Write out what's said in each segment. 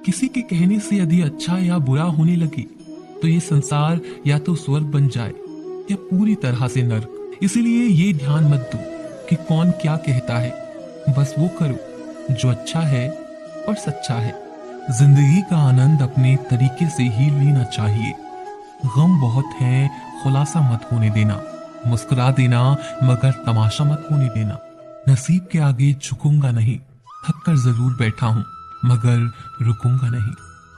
किसी के कहने से यदि अच्छा या बुरा होने लगे तो ये संसार या तो स्वर्ग बन जाए या पूरी तरह से नर्क। इसीलिए ये ध्यान मत दो कि कौन क्या कहता है, बस वो करो जो अच्छा है और सच्चा है। जिंदगी का आनंद अपने तरीके से ही लेना चाहिए। गम बहुत है, खुलासा मत होने देना। मुस्कुरा देना मगर तमाशा मत होने देना। नसीब के आगे झुकूंगा नहीं, थक कर जरूर बैठा हूं मगर रुकूंगा नहीं।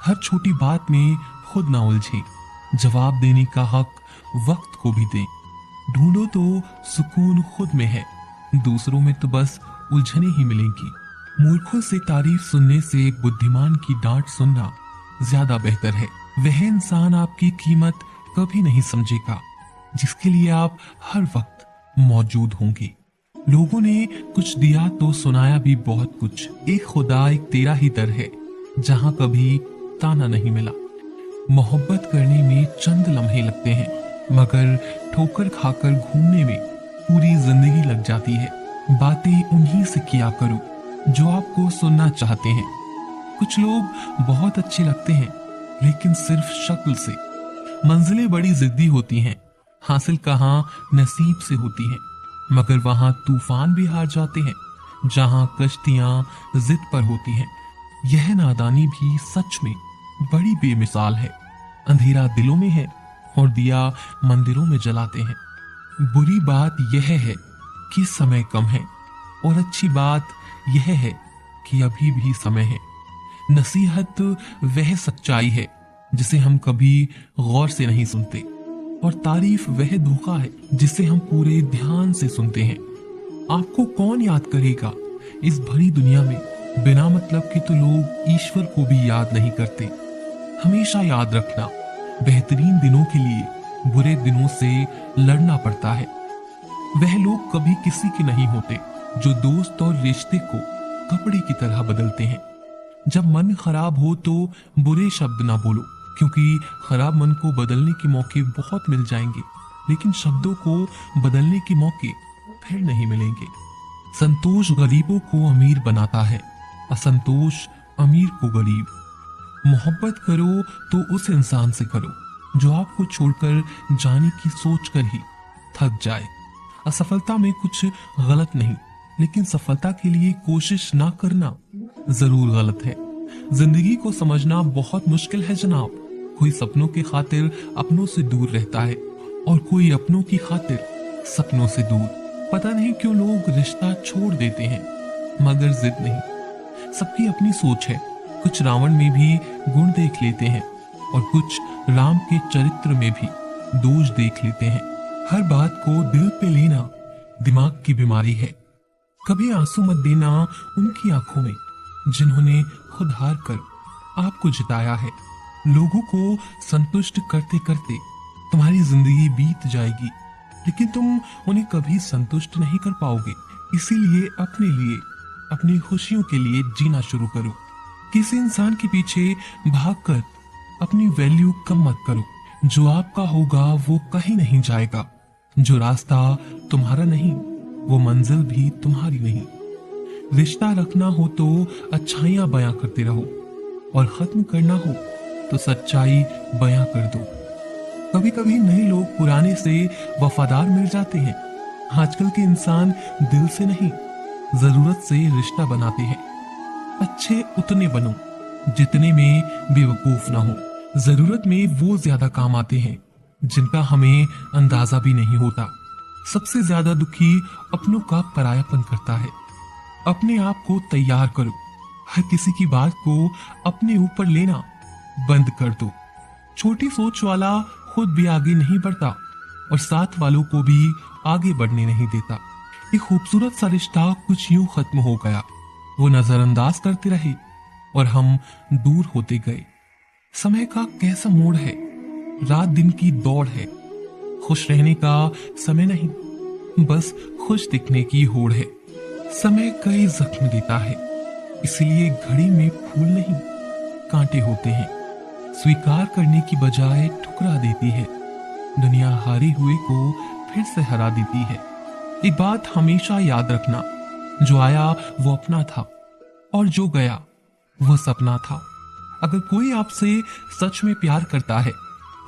हर छोटी बात में खुद ना उलझे, जवाब देने का हक वक्त को भी दे। ढूंढो तो सुकून खुद में है, दूसरों में तो बस उलझने ही मिलेंगी। मूर्खों से तारीफ सुनने से एक बुद्धिमान की डांट सुनना ज्यादा बेहतर है। वह इंसान आपकी कीमत कभी नहीं समझेगा जिसके लिए आप हर वक्त मौजूद होंगे। लोगों ने कुछ दिया तो सुनाया भी बहुत कुछ। एक खुदा एक तेरा ही दर है जहां कभी ताना नहीं मिला। मोहब्बत करने में चंद लम्हे लगते हैं मगर ठोकर खाकर घूमने में पूरी जिंदगी लग जाती है। बातें उन्हीं से किया करो जो आपको सुनना चाहते हैं। कुछ लोग बहुत अच्छे लगते हैं लेकिन सिर्फ शक्ल से। मंजिलें बड़ी जिद्दी होती हैं, हासिल कहां नसीब से होती है, मगर वहां तूफान भी हार जाते हैं जहां कश्तियां जिद पर होती हैं। यह नादानी भी सच में बड़ी बेमिसाल है। अंधेरा दिलों में है और दिया मंदिरों में जलाते हैं। बुरी बात यह है कि समय कम है और अच्छी बात यह है कि अभी भी समय है। नसीहत वह सच्चाई है जिसे हम कभी गौर से नहीं सुनते और तारीफ वह धोखा है जिसे हम पूरे ध्यान से सुनते हैं। आपको कौन याद करेगा इस भरी दुनिया में? बिना मतलब के तो लोग ईश्वर को भी याद नहीं करते। हमेशा याद रखना, बेहतरीन दिनों के लिए बुरे दिनों से लड़ना पड़ता है। वह लोग कभी किसी के नहीं होते जो दोस्त और रिश्ते को कपड़े की तरह बदलते हैं। जब मन खराब हो तो बुरे शब्द ना बोलो, क्योंकि खराब मन को बदलने के मौके बहुत मिल जाएंगे लेकिन शब्दों को बदलने के मौके फिर नहीं मिलेंगे। संतोष गरीबों को अमीर बनाता है, असंतोष अमीर को गरीब। मोहब्बत करो तो उस इंसान से करो जो आपको छोड़कर जाने की सोचकर ही थक जाए। असफलता में कुछ गलत नहीं, लेकिन सफलता के लिए कोशिश ना करना जरूर गलत है। जिंदगी को समझना बहुत मुश्किल है जनाब। कोई सपनों की खातिर अपनों से दूर रहता है और कोई अपनों की खातिर सपनों से दूर। पता नहीं क्यों लोग रिश्ता छोड़ देते हैं मगर जिद नहीं। सबकी अपनी सोच है। कुछ रावण में भी गुण देख लेते हैं और कुछ राम के चरित्र में भी दोष देख लेते हैं। हर बात को दिल पे लेना दिमाग की बीमारी है। कभी आंसू मत देना उनकी आंखों में जिन्होंने खुद हार कर आपको जिताया है। लोगों को संतुष्ट करते करते तुम्हारी जिंदगी बीत जाएगी लेकिन तुम उन्हें कभी संतुष्ट नहीं कर पाओगे। इसीलिए अपने लिए, अपनी खुशियों के लिए जीना शुरू करो। किसी इंसान के पीछे भागकर अपनी वैल्यू कम मत करो। जो आपका होगा वो कहीं नहीं जाएगा। जो रास्ता तुम्हारा नहीं वो मंजिल भी तुम्हारी नहीं। रिश्ता रखना हो तो अच्छाइयां बयां करते रहो और खत्म करना हो तो सच्चाई बयां कर दो। कभी कभी नए लोग पुराने से वफादार मिल जाते हैं। आजकल के इंसान दिल से नहीं, जरूरत से रिश्ता बनाते हैं। अच्छे उतने बनो जितने में बेवकूफ ना हो। जरूरत में वो ज्यादा काम आते हैं जिनका हमें अंदाजा भी नहीं होता। सबसे ज्यादा दुखी अपनों का परायापन करता है। अपने आप को तैयार करो। हर किसी की बात को अपने ऊपर लेना बंद कर दो। छोटी सोच वाला खुद भी आगे नहीं बढ़ता और साथ वालों को भी आगे बढ़ने नहीं देता। एक खूबसूरत सा रिश्ता कुछ यूं खत्म हो गया। वो नजरअंदाज करते रहे और हम दूर होते गए। समय का कैसा मोड़ है, रात दिन की दौड़ है। खुश रहने का समय नहीं, बस खुश दिखने की होड़ है। समय कई जख्म देता है, इसलिए घड़ी में फूल नहीं कांटे होते हैं। स्वीकार करने की बजाय ठुकरा देती है। दुनिया हारे हुए को फिर से हरा देती है। एक बात हमेशा याद रखना, जो आया वो अपना था और जो गया वो सपना था। अगर कोई आपसे सच में प्यार करता है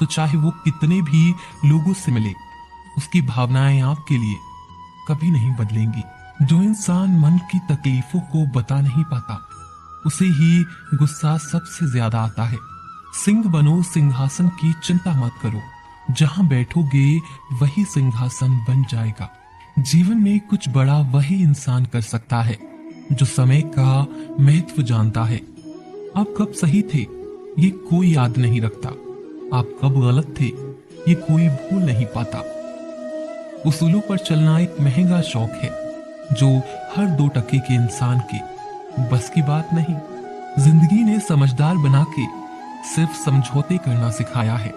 तो चाहे वो कितने भी लोगों से मिले, उसकी भावनाएं आपके लिए कभी नहीं बदलेंगी। जो इंसान मन की तकलीफों को बता नहीं पाता, उसे ही गुस्सा सबसे ज्यादा आता है। सिंह बनो, सिंहासन की चिंता मत करो, जहां बैठोगे वही सिंहासन बन जाएगा। जीवन में कुछ बड़ा वही इंसान कर सकता है जो समय का महत्व जानता है। आप कब सही थे ये कोई याद नहीं रखता, आप कब गलत थे ये कोई भूल नहीं पाता। उसूलों पर चलना एक महंगा शौक है जो हर 2% के इंसान के बस की बात नहीं। जिंदगी ने समझदार बना के सिर्फ समझौते करना सिखाया है।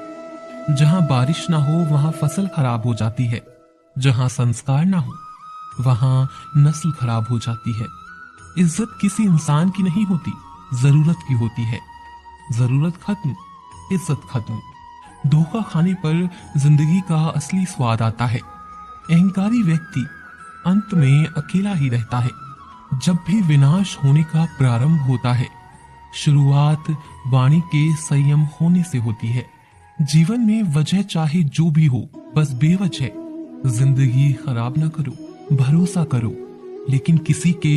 जहां बारिश ना हो वहां फसल खराब हो जाती है, जहां संस्कार ना हो वहां नस्ल खराब हो जाती है। इज्जत किसी इंसान की नहीं होती, जरूरत की होती है। जरूरत खत्म, इज्जत खत्म। धोखा खाने पर जिंदगी का असली स्वाद आता है। अहंकारी व्यक्ति अंत में अकेला ही रहता है। जब भी विनाश होने का प्रारंभ होता है, शुरुआत वाणी के संयम होने से होती है। जीवन में वजह चाहे जो भी हो, बस बेवजह जिंदगी खराब ना करो। भरोसा करो, लेकिन किसी के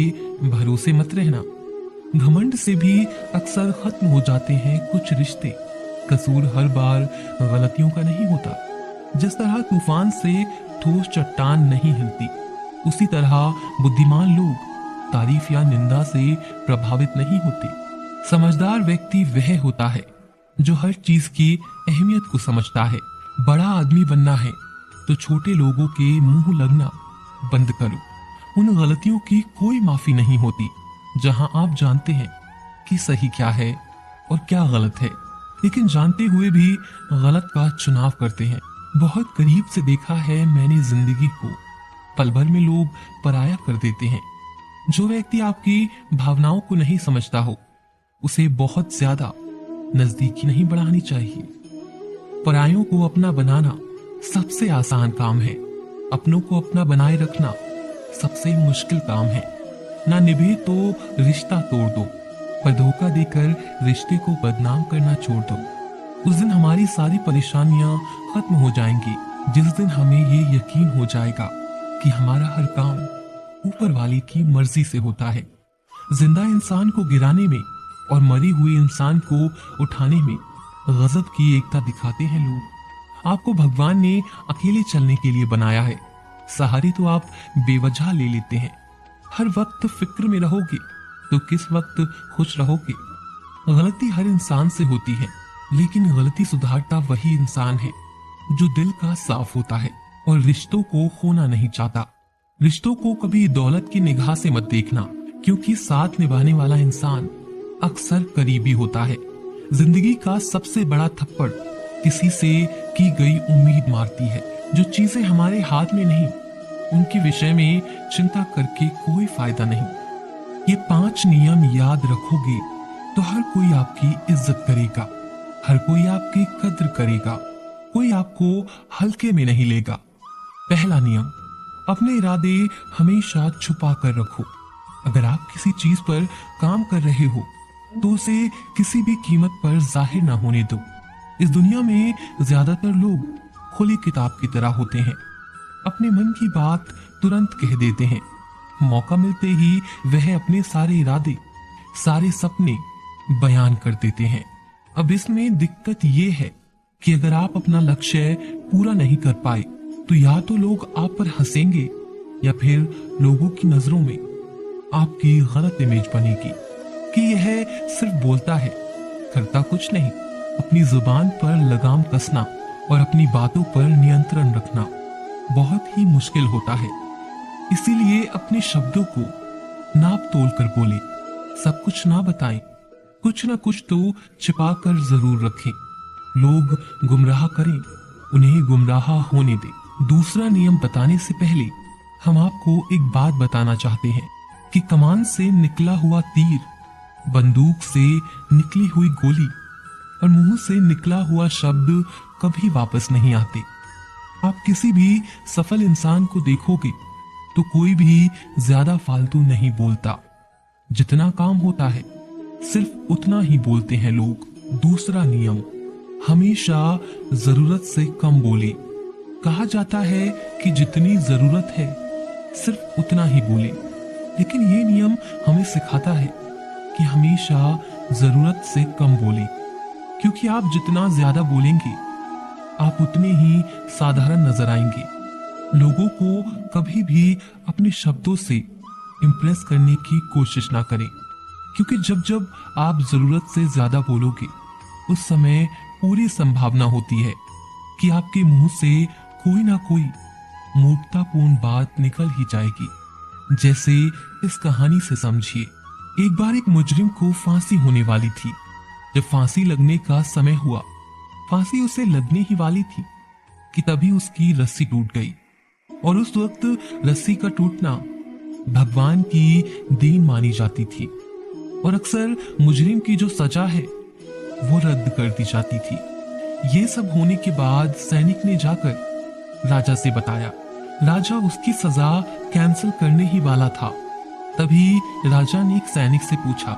भरोसे मत रहना। घमंड से भी अक्सर खत्म हो जाते हैं कुछ रिश्ते। कसूर हर बार गलतियों का नहीं होता। जिस तरह तूफान से ठोस चट्टान नहीं हिलती, उसी तरह बुद्धिमान लोग तारीफ या निंदा से प्रभावित नहीं होते। समझदार व्यक्ति वह होता है जो हर चीज की अहमियत को समझता है। बड़ा आदमी बनना है तो छोटे लोगों के मुंह लगना बंद करो। उन गलतियों की कोई माफी नहीं होती जहां आप जानते हैं कि सही क्या है और क्या गलत है, लेकिन जानते हुए भी गलत का चुनाव करते हैं। बहुत करीब से देखा है मैंने जिंदगी को, पल भर में लोग पराया कर देते हैं। जो व्यक्ति आपकी भावनाओं को नहीं समझता हो, उसे बहुत ज्यादा नजदीकी नहीं बढ़ानी चाहिए। परायों को अपना बनाना सबसे आसान काम है, अपनों को अपना बनाए रखना सबसे मुश्किल काम है। ना निभे तो रिश्ता तोड़ दो, पर धोखा देकर रिश्ते को बदनाम करना छोड़ दो। उस दिन हमारी सारी परेशानियां खत्म हो जाएंगी, जिस दिन हमें ये यकीन हो जाएगा कि हमारा हर काम ऊपर वाले की मर्जी से होता है। जिंदा इंसान को गिराने में और मरे हुए इंसान को उठाने में गजब की एकता दिखाते हैं लोग। आपको भगवान ने अकेले चलने के लिए बनाया है, सहारे तो आप बेवजह ले लेते हैं। हर वक्त फिक्र में रहोगे तो किस वक्त खुश रहोगे। गलती हर इंसान से होती है, लेकिन गलती सुधारता वही इंसान है जो दिल का साफ होता है और रिश्तों को खोना नहीं चाहता। रिश्तों को कभी दौलत की निगाह से मत देखना, क्योंकि साथ निभाने वाला इंसान अक्सर करीबी होता है। जिंदगी का सबसे बड़ा थप्पड़ किसी से की गई उम्मीद मारती है। जो चीजें हमारे हाथ में नहीं, उनके विषय में चिंता करके कोई फायदा नहीं। ये 5 नियम याद रखोगे तो हर कोई आपकी इज्जत करेगा, हर कोई आपकी कद्र करेगा, कोई आपको हल्के में नहीं लेगा। पहला नियम, अपने इरादे हमेशा छुपा कर रखो। अगर आप किसी चीज पर काम कर रहे हो तो उसे किसी भी कीमत पर जाहिर ना होने दो। इस दुनिया में ज्यादातर लोग खुली किताब की तरह होते हैं, अपने मन की बात तुरंत कह देते हैं। मौका मिलते ही वह अपने सारे इरादे, सारे सपने बयान कर देते हैं। अब इसमें दिक्कत ये है कि अगर आप अपना लक्ष्य पूरा नहीं कर पाए तो या तो लोग आप पर हंसेंगे या फिर लोगों की नजरों में आपकी गलत इमेज बनेगी कि यह सिर्फ बोलता है, करता कुछ नहीं। अपनी जुबान पर लगाम कसना और अपनी बातों पर नियंत्रण रखना बहुत ही मुश्किल होता है। इसीलिए अपने शब्दों को नाप तोल कर बोले, सब कुछ ना बताएं, कुछ ना कुछ तो छिपा कर जरूर रखें। लोग गुमराह करें, उन्हें गुमराह होने दें। दूसरा नियम बताने से पहले हम आपको एक बात बताना चाहते हैं कि कमान से निकला हुआ तीर, बंदूक से निकली हुई गोली और मुंह से निकला हुआ शब्द कभी वापस नहीं आते। आप किसी भी सफल इंसान को देखोगे तो कोई भी ज्यादा फालतू नहीं बोलता। जितना काम होता है सिर्फ उतना ही बोलते हैं लोग। दूसरा नियम, हमेशा जरूरत से कम बोले। कहा जाता है कि जितनी जरूरत है सिर्फ उतना ही बोले, लेकिन ये नियम हमें सिखाता है कि हमेशा जरूरत से कम बोले, क्योंकि आप जितना ज्यादा बोलेंगे आप उतने ही साधारण नजर आएंगे। लोगों को कभी भी अपने शब्दों से इंप्रेस करने की कोशिश ना करें, क्योंकि जब जब आप जरूरत से ज्यादा बोलोगे उस समय पूरी संभावना होती है कि आपके मुंह से कोई ना कोई मूर्खतापूर्ण बात निकल ही जाएगी। जैसे इस कहानी से समझिए, एक बार एक मुजरिम को फांसी होने वाली थी। जब फांसी लगने का समय हुआ, फांसी उसे लगने ही वाली थी कि तभी उसकी रस्सी टूट गई, और उस वक्त रस्सी का टूटना भगवान की देन मानी जाती थी, और अक्सर मुजरिम की जो सजा है वो रद्द कर दी जाती थी। ये सब होने के बाद सैनिक ने जाकर राजा से बताया। राजा उसकी सजा कैंसिल करने ही वाला था। तभी राजा ने एक सैनिक से पूछा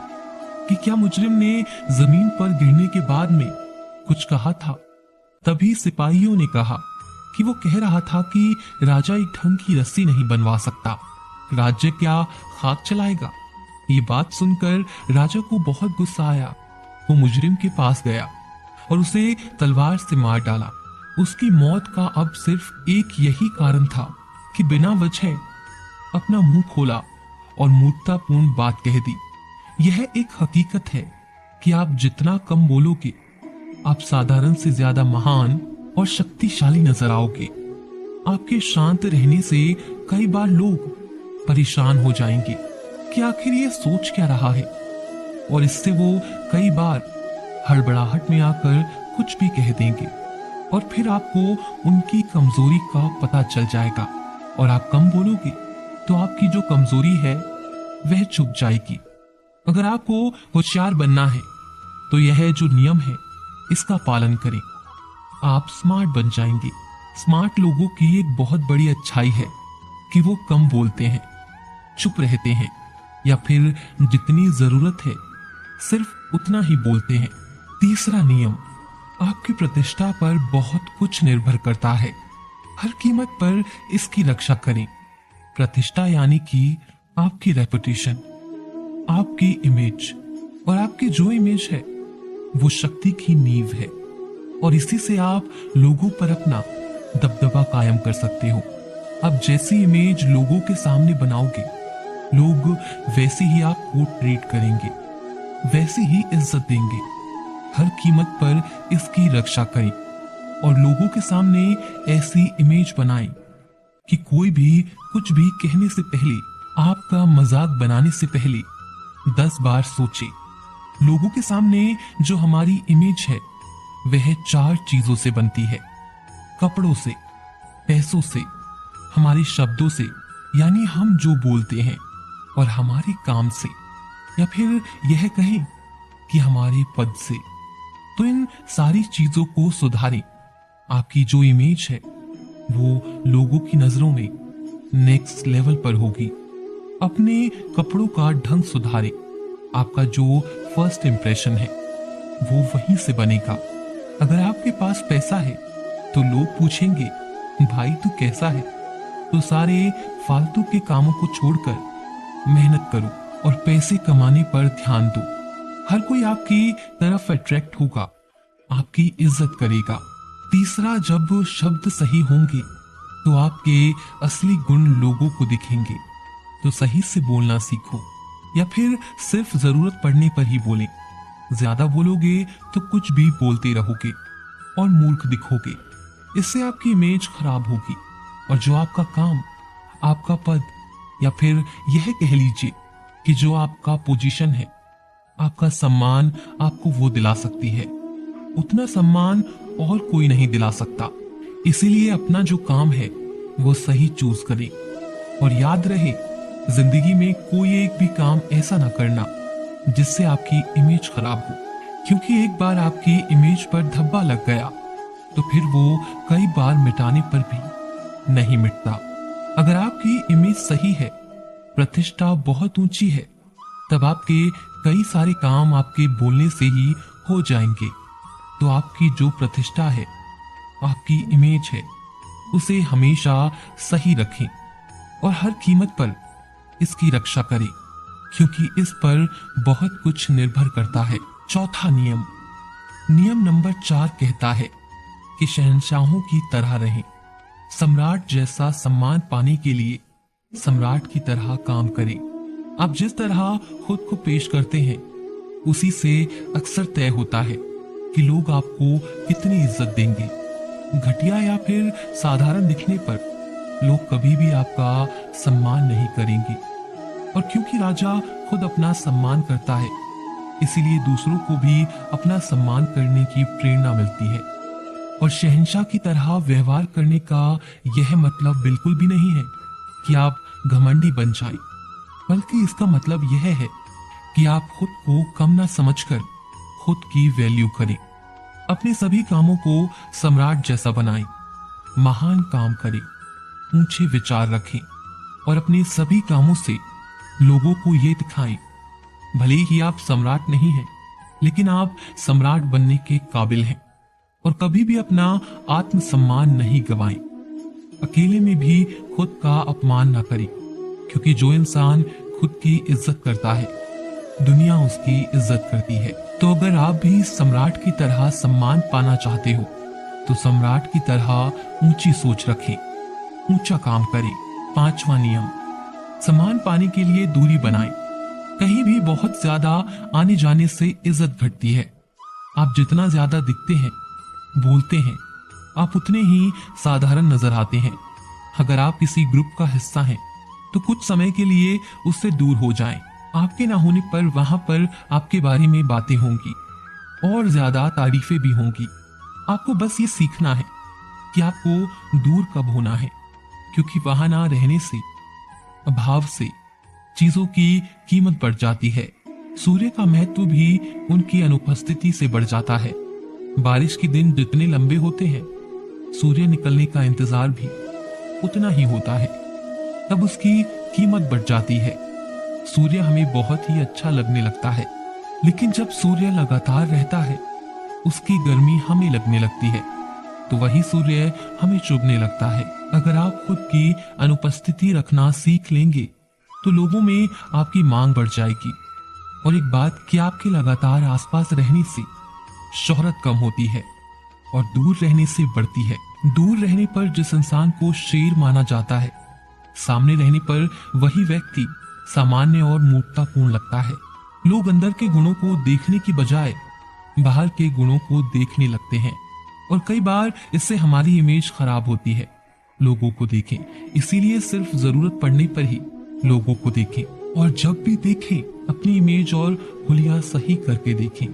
कि क्या मुजरिम ने जमीन पर गिरने के बाद में कुछ कहा था। तभी सिपाहियों ने कहा कि वो कह रहा था कि राजा एक ढंग की रस्सी नहीं बनवा सकता, राज्य क्या खाक चलाएगा। ये बात सुनकर राजा को बहुत गुस्सा आया। वो मुजरिम के पास गया और उसे तलवार से मार डाला। उसकी मौत का अब सिर्फ एक यही कारण था कि बिना वजह अपना मुंह खोला और मूर्खतापूर्ण बात कह दी। यह एक हकीकत है कि आप जितना कम बोलोगे आप साधारण से ज्यादा महान और शक्तिशाली नजर आओगे। आपके शांत रहने से कई बार लोग परेशान हो जाएंगे कि आखिर ये सोच क्या रहा है, और इससे वो कई बार हड़बड़ाहट में आकर कुछ भी कह देंगे, और फिर आपको उनकी कमजोरी का पता चल जाएगा। और आप कम बोलोगे तो आपकी जो कमजोरी है वह छुप जाएगी। अगर आपको होशियार बनना है तो यह जो नियम है इसका पालन करें, आप स्मार्ट बन जाएंगे। स्मार्ट लोगों की एक बहुत बड़ी अच्छाई है कि वो कम बोलते हैं, चुप रहते हैं, या फिर जितनी जरूरत है सिर्फ उतना ही बोलते हैं। तीसरा नियम, आपकी प्रतिष्ठा पर बहुत कुछ निर्भर करता है। हर कीमत पर इसकी रक्षा करें। प्रतिष्ठा यानी कि आपकी रेपुटेशन, आपकी इमेज, और आपकी जो इमेज है वो शक्ति की नींव है, और इसी से आप लोगों पर अपना दबदबा कायम कर सकते हो। अब जैसी इमेज लोगों के सामने बनाओगे, लोग वैसे ही आपको ट्रीट करेंगे, वैसे ही इज्जत देंगे। हर कीमत पर इसकी रक्षा करें और लोगों के सामने ऐसी इमेज बनाएं कि कोई भी कुछ भी कहने से पहले, आपका मजाक बनाने से पहले 10 बार सोचे। लोगों के सामने जो हमारी इमेज है वह 4 चीजों से बनती है, कपड़ों से, पैसों से, हमारे शब्दों से यानी हम जो बोलते हैं, और हमारे काम से, या फिर यह कहें कि हमारे पद से। तो इन सारी चीजों को सुधारें। आपकी जो इमेज है वो लोगों की नजरों में नेक्स्ट लेवल पर होगी। अपने कपड़ों का ढंग सुधारें। आपका जो फर्स्ट इंप्रेशन है वो वहीं से बनेगा। अगर आपके पास पैसा है तो लोग पूछेंगे, भाई तू कैसा है? तो सारे फालतू के कामों को छोड़कर मेहनत करो और पैसे कमाने पर ध्यान दो। हर कोई आपकी तरफ अट्रैक्ट होगा, आपकी इज्जत करेगा। तीसरा, जब शब्द सही होंगे तो आपके असली गुण लोगों को दिखेंगे। तो सही से बोलना सीखो, या फिर सिर्फ जरूरत पड़ने पर ही बोलें। ज्यादा बोलोगे तो कुछ भी बोलते रहोगे और मूर्ख दिखोगे। इससे आपकी इमेज खराब होगी, और जो आपका काम, आपका पद, या फिर यह कह लीजिए कि जो आपका पोजीशन है, आपका सम्मान आपको वो दिला सकती है। उतना सम्मान और कोई नहीं दिला सकता। इसीलिए अपना जो काम है वो सही चूज करें, और याद रहे जिंदगी में कोई एक भी काम ऐसा ना करना जिससे आपकी इमेज खराब हो, क्योंकि एक बार आपकी इमेज पर धब्बा लग गया तो फिर वो कई बार मिटाने पर भी नहीं मिटता। अगर आपकी इमेज सही है, प्रतिष्ठा बहुत ऊंची है, तब आपके कई सारे काम आपके बोलने से ही हो जाएंगे। तो आपकी जो प्रतिष्ठा है, आपकी इमेज है, उसे हमेशा सही रखें और हर कीमत पर इसकी रक्षा करें, क्योंकि इस पर बहुत कुछ निर्भर करता है। चौथा नियम, नियम नंबर 4 कहता है कि शहंशाहों की तरह रहें। सम्राट जैसा सम्मान पाने के लिए सम्राट की तरह काम करें। आप जिस तरह खुद को पेश करते हैं, उसी से अक्सर तय होता है कि लोग आपको कितनी इज्जत देंगे। घटिया या फिर साधारण दिखने पर लोग कभी भी आपका सम्मान नहीं करेंगे। और क्योंकि राजा खुद अपना सम्मान करता है, इसीलिए दूसरों को भी अपना सम्मान करने की प्रेरणा मिलती है। और शहंशाह की तरह व्यवहार करने का यह मतलब बिल्कुल भी नहीं है कि आप घमंडी बन जाएं, बल्कि इसका मतलब यह है कि आप खुद को कम ना समझकर खुद की वैल्यू करें। अपने सभी कामों को सम्राट जैसा बनाएं, महान काम करें, ऊंचे विचार रखें और अपने सभी कामों से लोगों को ये दिखाएं, भले ही आप सम्राट नहीं हैं, लेकिन आप सम्राट बनने के काबिल हैं। और कभी भी अपना आत्मसम्मान नहीं गवाएं। अकेले में भी खुद का अपमान ना करें, क्योंकि जो इंसान खुद की इज्जत करता है, दुनिया उसकी इज्जत करती है। तो अगर आप भी सम्राट की तरह सम्मान पाना चाहते हो, तो सम्राट की तरह ऊंची सोच रखें, ऊंचा काम करें। 5वां नियम, सम्मान पाने के लिए दूरी बनाएं। कहीं भी बहुत ज्यादा आने जाने से इज्जत घटती है। आप जितना ज्यादा दिखते हैं, बोलते हैं, आप उतने ही साधारण नजर आते हैं। अगर आप किसी ग्रुप का हिस्सा हैं, तो कुछ समय के लिए उससे दूर हो जाएं। आपके ना होने पर वहां पर आपके बारे में बातें होंगी और ज्यादा तारीफें भी होंगी। आपको बस ये सीखना है कि आपको दूर कब होना है, क्योंकि वहां ना रहने से, अभाव से चीजों की कीमत बढ़ जाती है। सूर्य का महत्व भी उनकी अनुपस्थिति से बढ़ जाता है। बारिश के दिन जितने लंबे होते हैं, सूर्य निकलने का इंतजार भी उतना ही होता है, तब उसकी कीमत बढ़ जाती है। सूर्य हमें बहुत ही अच्छा लगने लगता है, लेकिन जब सूर्य लगातार रहता है, उसकी गर्मी हमें लगने लगती है, तो वही सूर्य हमें चुभने लगता है। अगर आप खुद की अनुपस्थिति रखना सीख लेंगे, तो लोगों में आपकी मांग बढ़ जाएगी। और एक बात कि आपके लगातार आसपास रहने से शोहरत कम होती है और दूर रहने से बढ़ती है। दूर रहने पर जिस इंसान को शेर माना जाता है, सामने रहने पर वही व्यक्ति सामान्य और मूर्खतापूर्ण लगता है। लोग अंदर के गुणों को देखने की बजाय बाहर के गुणों को देखने लगते हैं, और कई बार इससे हमारी इमेज खराब होती है। लोगों को देखें, इसीलिए सिर्फ जरूरत पड़ने पर ही लोगों को देखें, और जब भी देखें अपनी इमेज और हुलिया सही करके देखें।